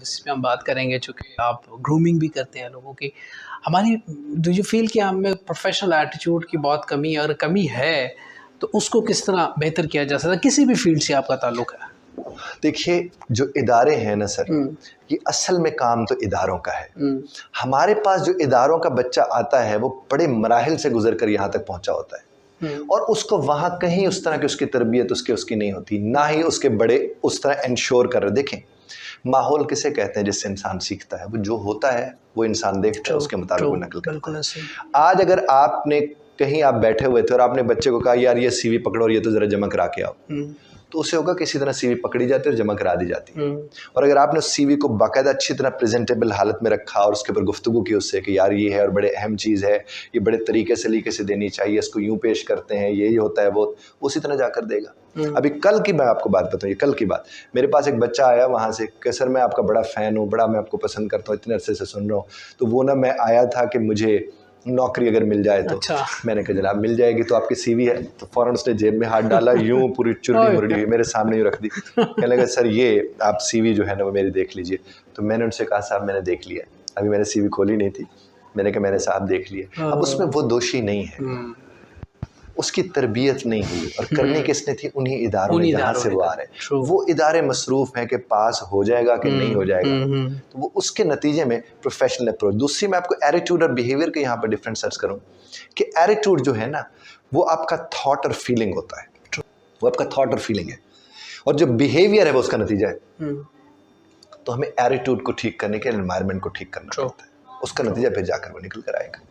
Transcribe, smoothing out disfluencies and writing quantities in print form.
اس میں ہم بات کریں گے، چونکہ آپ گرومنگ بھی کرتے ہیں لوگوں کی. ہماری ڈو یو فیل کہ ہم میں پروفیشنل ایٹیٹیوڈ کی بہت کمی ہے، اور کمی ہے تو اس کو کس طرح بہتر کیا جا سکتا ہے؟ کسی بھی فیلڈ سے آپ کا تعلق ہے. دیکھیے جو ادارے ہیں نا سر، یہ اصل میں کام تو اداروں کا ہے. ہمارے پاس جو اداروں کا بچہ آتا ہے وہ بڑے مراحل سے گزر کر یہاں تک پہنچا ہوتا ہے، اور اس کو وہاں کہیں اس طرح کی اس کی تربیت اس کی نہیں ہوتی، نہ ہی اس کے بڑے اس طرح انشور کر رہے. دیکھیں ماحول کسے کہتے ہیں؟ جس سے انسان سیکھتا ہے. وہ جو ہوتا ہے وہ انسان دیکھتا ہے، اس کے مطابق وہ نقل کرتا ہے. آج اگر آپ نے کہیں آپ بیٹھے ہوئے تھے اور آپ نے بچے کو کہا یار یہ سی وی پکڑو اور یہ تو ذرا جمع کرا کے آؤ، تو اسے ہوگا کسی طرح سی وی پکڑی جاتی ہے اور جمع کرا دی جاتی ہے. اور اگر آپ نے اس سی وی کو باقاعدہ اچھی طرح پریزنٹیبل حالت میں رکھا اور اس کے اوپر گفتگو کی اس سے کہ یار یہ ہے اور بڑے اہم چیز ہے، یہ بڑے طریقے سلیقے سے دینی چاہیے، اس کو یوں پیش کرتے ہیں، یہ ہوتا ہے وہ اسی طرح جا کر دے گا. ابھی کل کی میں آپ کو بات بتاؤں، یہ کل کی بات، میرے پاس ایک بچہ آیا وہاں سے کہ سر میں آپ کا بڑا فین ہوں، بڑا میں آپ کو پسند کرتا ہوں، اتنے عرصے سے سن رہا ہوں. تو وہ نا میں آیا تھا کہ مجھے نوکری اگر مل جائے تو. میں نے کہا جناب مل جائے گی تو آپ کی سی وی ہے؟ تو فوراً اس نے جیب میں ہاتھ ڈالا، یوں پوری چرنی مرڈی ہوئی میرے سامنے ہی رکھ دی. کہنے لگا سر یہ آپ سی وی جو ہے نا وہ میری دیکھ لیجئے. تو میں نے ان سے کہا صاحب میں نے دیکھ لیا. ابھی میں نے سی وی کھولی نہیں تھی، میں نے کہا میں نے صاحب دیکھ لیا. اب اس میں وہ دوشی نہیں ہے، اس کی تربیت نہیں ہوئی، اور کرنی کس نے تھی؟ انہی اداروں نے جہاں سے وہ آ رہے ہیں. وہ ادارے مصروف ہیں کہ پاس ہو جائے گا کہ نہیں ہو جائے گا، تو وہ اس کے نتیجے میں پروفیشنل اپروچ. دوسری میں آپ کو ایٹیٹیوڈ اور بیہیویئر کے یہاں پر ڈفرینٹ سرچ کروں کہ ایٹیٹیوڈ جو ہے نا وہ آپ کا تھاٹ اور فیلنگ ہوتا ہے، وہ آپ کا تھاٹ اور فیلنگ ہے، اور جو بیہیویئر ہے وہ اس کا نتیجہ ہے. تو ہمیں ایٹیٹیوڈ کو ٹھیک کرنے کے انوائرمنٹ کو ٹھیک کرنا پڑتا ہے، اس کا نتیجہ پھر جا کر وہ نکل کر آئے گا.